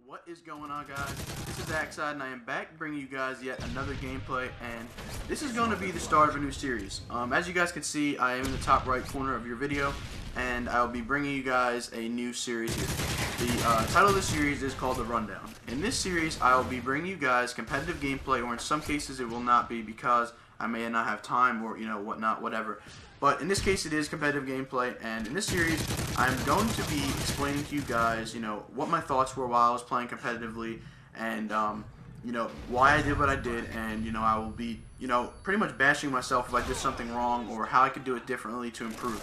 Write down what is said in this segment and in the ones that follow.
What is going on, guys? This is aXcide, and I am back bringing you guys yet another gameplay, and this is going to be the start of a new series. As you guys can see, I am in the top right corner of your video, and I will be bringing you guys a new series here. The title of the series is called The Rundown. In this series, I will be bringing you guys competitive gameplay, or in some cases it will not be because I may not have time or, whatnot, whatever. But in this case, it is competitive gameplay, and in this series, I'm going to be explaining to you guys, what my thoughts were while I was playing competitively, and, why I did what I did, and, I will be, pretty much bashing myself if I did something wrong or how I could do it differently to improve.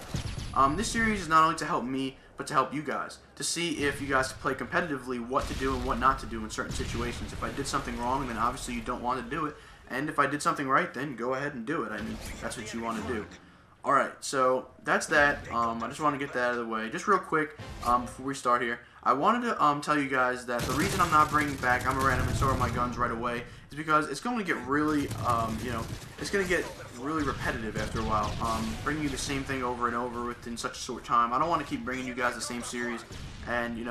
This series is not only to help me, but to help you guys, to see if you guys play competitively, what to do and what not to do in certain situations. If I did something wrong, then obviously you don't want to do it, and if I did something right, then go ahead and do it. I mean, that's what you want to do. Alright, so that's that. I just want to get that out of the way. Just real quick, before we start here, I wanted to tell you guys that the reason I'm not bringing back I'm a random and so are my guns right away is because it's going to get really, it's going to get really repetitive after a while. Bringing you the same thing over and over within such a short time. I don't want to keep bringing you guys the same series and,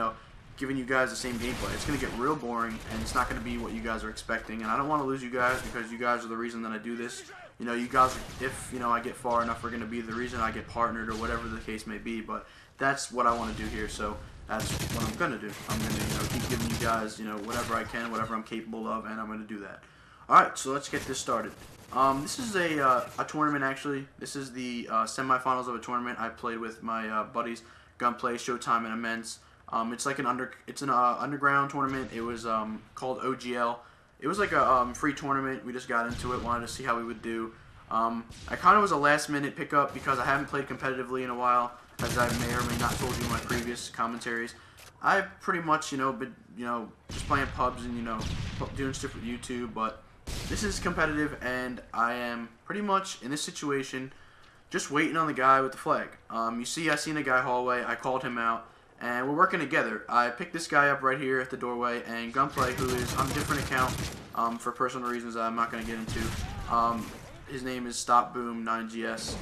giving you guys the same gameplay. It's going to get real boring, and it's not going to be what you guys are expecting, and I don't want to lose you guys because you guys are the reason that I do this. You guys, if, I get far enough, are going to be the reason I get partnered or whatever the case may be, but that's what I want to do here, so that's what I'm going to do. I'm going to, keep giving you guys, whatever I can, whatever I'm capable of, and I'm going to do that. Alright, so let's get this started. This is a tournament, actually. This is the semifinals of a tournament I played with my buddies, Gunplay, Showtime, and Immense. It's like an underground tournament. It was called OGL. It was like a free tournament. We just got into it, wanted to see how we would do. I kind of was a last-minute pickup because I haven't played competitively in a while, as I may or may not told you in my previous commentaries. I've pretty much, been, just playing pubs and, doing stuff with YouTube, but this is competitive, and I am pretty much, in this situation, just waiting on the guy with the flag. You see, I seen a guy hallway. I called him out. And we're working together. I picked this guy up right here at the doorway, and Gunplay, who is on a different account for personal reasons that I'm not going to get into. His name is StopBoom9GS.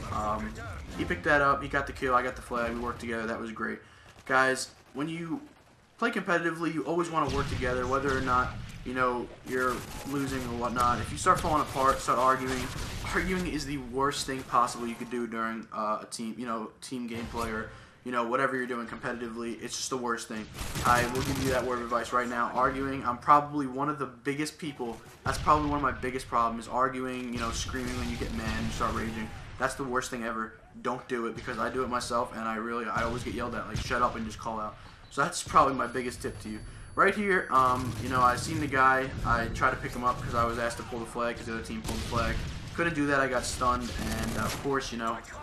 He picked that up. He got the kill. I got the flag. We worked together. That was great. Guys, when you play competitively, you always want to work together, whether or not you're losing or whatnot. If you start falling apart, start arguing. Arguing is the worst thing possible you could do during a team, team gameplay or whatever you're doing competitively. It's just the worst thing. I will give you that word of advice right now. Arguing, I'm probably one of the biggest people. That's probably one of my biggest problems, is arguing, screaming when you get mad and start raging. That's the worst thing ever. Don't do it, because I do it myself, and I always get yelled at, like, shut up and just call out. So that's probably my biggest tip to you. Right here, I seen the guy. I tried to pick him up because I was asked to pull the flag because the other team pulled the flag. Couldn't do that. I got stunned, and of course,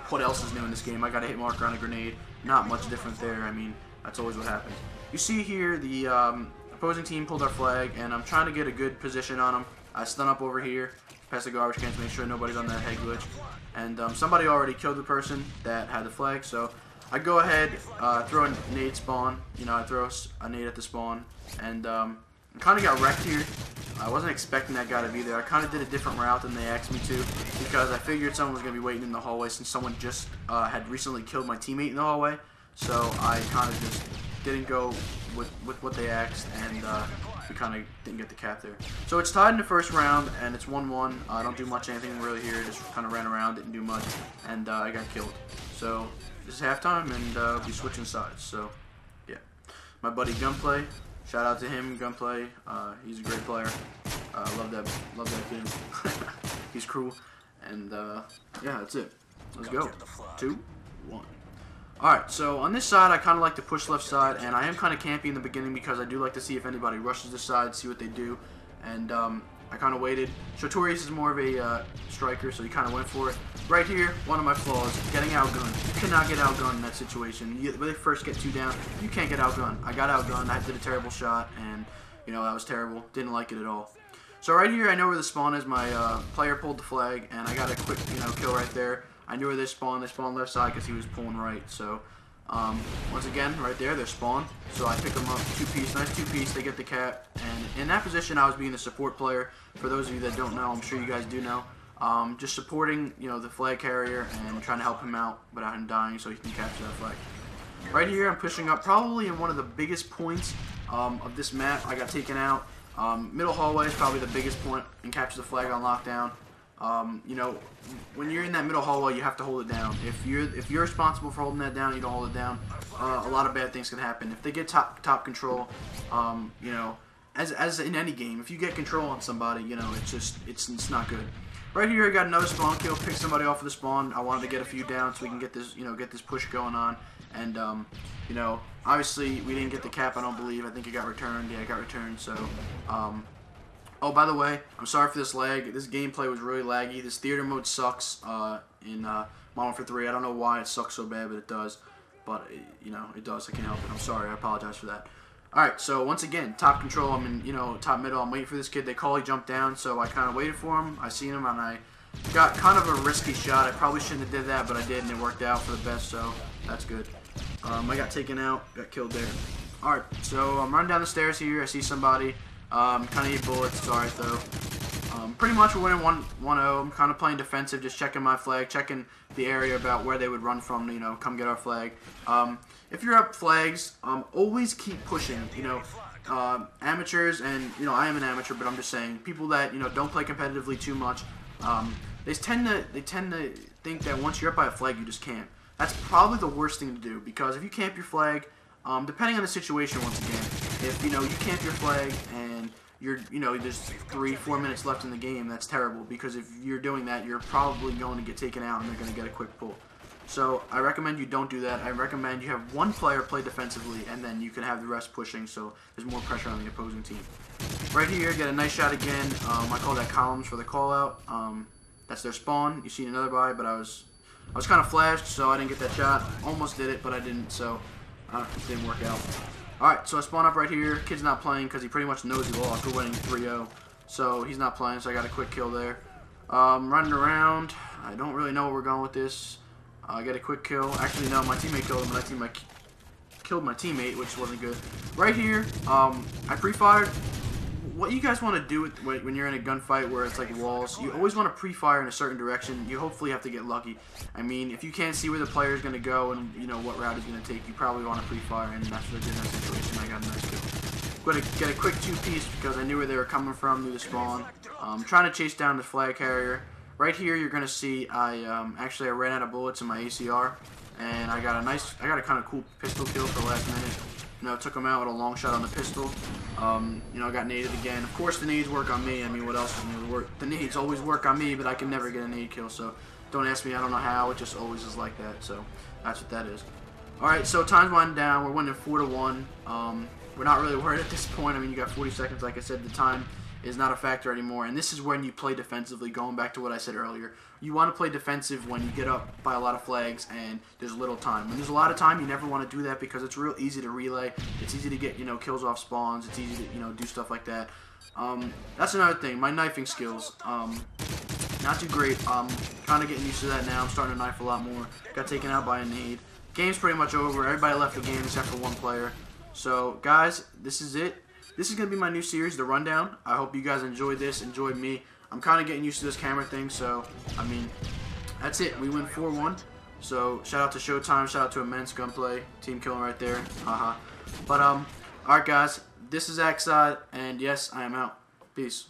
what else is new in this game? I got a hit marker on a grenade. Not much different there. I mean, that's always what happens. You see here, the opposing team pulled our flag, and I'm trying to get a good position on them. I stun up over here, past the garbage can to make sure nobody's on that head glitch. And somebody already killed the person that had the flag, so I go ahead, throw a nade spawn. I throw a nade at the spawn, and I kind of got wrecked here. I wasn't expecting that guy to be there. I kind of did a different route than they asked me to because I figured someone was going to be waiting in the hallway since someone just had recently killed my teammate in the hallway. So I kind of just didn't go with what they asked, and we kind of didn't get the cap there. So it's tied in the first round, and it's 1-1. I don't do much anything really here. Just kind of ran around, didn't do much, and I got killed. So this is halftime, and we'll be switching sides. So yeah, my buddy Gunplay. Shout out to him, Gunplay. He's a great player. Love that kid. He's cool. And yeah, that's it. Let's go. 2, 1. Alright, so on this side, I kind of like to push left side, and I am kind of campy in the beginning because I do like to see if anybody rushes this side, see what they do. And I kind of waited. Shotorius is more of a striker, so he kind of went for it. Right here, one of my flaws, getting outgunned. You cannot get outgunned in that situation. When they first get 2 down, you can't get outgunned. I got outgunned, I did a terrible shot, and, that was terrible. Didn't like it at all. So right here, I know where the spawn is. My player pulled the flag, and I got a quick, kill right there. I knew where they spawned. They spawned left side because he was pulling right, so... once again, right there, they're spawned. So I pick them up, 2-piece, nice 2-piece, they get the cap. And in that position, I was being the support player. For those of you that don't know, I'm sure you guys do know. Just supporting, the flag carrier and trying to help him out without him dying so he can capture that flag. Right here, I'm pushing up probably in one of the biggest points of this map. I got taken out. Middle hallway is probably the biggest point in capture the flag on lockdown. You know, when you're in that middle hallway, you have to hold it down. If you're responsible for holding that down, you don't hold it down. A lot of bad things can happen. If they get top control, you know, as in any game, if you get control on somebody, you know, it's not good. Right here, I got another spawn kill. Pick somebody off of the spawn. I wanted to get a few down so we can get this, you know, get this push going on. And you know, obviously we didn't get the cap. I don't believe. I think it got returned. Yeah, it got returned. So. Oh, by the way, I'm sorry for this lag. This gameplay was really laggy. This theater mode sucks in Modern Warfare 3. I don't know why it sucks so bad, but it does. But, you know, it does. I can't help it. I'm sorry. I apologize for that. Alright, so once again, top control. I'm in, you know, top middle. I'm waiting for this kid. They call, he jumped down, so I kind of waited for him. I seen him, and I got kind of a risky shot. I probably shouldn't have did that, but I did, and it worked out for the best, so that's good. I got taken out. Got killed there. Alright, so I'm running down the stairs here. I see somebody. Kind of need bullets. It's alright though. Pretty much we're winning 1-0. I'm kind of playing defensive, just checking my flag, checking the area about where they would run from, you know, come get our flag. If you're up flags, always keep pushing. You know, amateurs, and you know I am an amateur, but I'm just saying people that, you know, don't play competitively too much. They tend to think that once you're up by a flag, you just camp. That's probably the worst thing to do, because if you camp your flag, depending on the situation, once again, if you know you camp your flag and you know, there's 3-4 minutes left in the game, that's terrible, because if you're doing that, you're probably going to get taken out and they're going to get a quick pull. So I recommend you don't do that. I recommend you have one player play defensively, and then you can have the rest pushing, so there's more pressure on the opposing team. Right here, get a nice shot again. I call that columns for the call out. That's their spawn. You see another buy, but I was kind of flashed, so I didn't get that shot. Almost did it, but I didn't, so it didn't work out. Alright, so I spawn up right here. Kid's not playing because he pretty much knows he lost. We're winning 3-0. So he's not playing, so I got a quick kill there. Running around. I don't really know where we're going with this. I got a quick kill. Actually, no, my teammate killed him. My teammate killed my teammate, which wasn't good. Right here, I pre-fired. What you guys want to do when you're in a gunfight where it's like walls, you always want to pre-fire in a certain direction. You hopefully have to get lucky. I mean, if you can't see where the player is going to go and you know what route he's going to take, you probably want to pre-fire, and that's what I did in that situation. I got a nice kill. Going to get a quick two-piece because I knew where they were coming from through the spawn. Trying to chase down the flag carrier. Right here, you're going to see I ran out of bullets in my ACR, and I got a kind of cool pistol kill for the last minute. You know, took him out with a long shot on the pistol. You know, I got naded again. Of course, the nades work on me. I mean, what else can they work? The nades always work on me, but I can never get a nade kill. So don't ask me. I don't know how. It just always is like that. So that's what that is. All right. So time's winding down. We're winning 4-1. We're not really worried at this point. I mean, you got 40 seconds. Like I said, the time is not a factor anymore. And this is when you play defensively. Going back to what I said earlier, you want to play defensive when you get up by a lot of flags and there's little time. When there's a lot of time, you never want to do that because it's real easy to relay. It's easy to get, you know, kills off spawns. It's easy to, you know, do stuff like that. That's another thing. My knifing skills, not too great. Kind of getting used to that now. I'm starting to knife a lot more. Got taken out by a nade. Game's pretty much over. Everybody left the game except for one player. So guys, this is it. This is going to be my new series, The Rundown. I hope you guys enjoyed this, enjoyed me. I'm kind of getting used to this camera thing, so, I mean, that's it. We win 4-1. So, shout out to Showtime, shout out to Immense Gunplay. Team killing right there. Haha. But, alright guys, this is aXcide, and yes, I am out. Peace.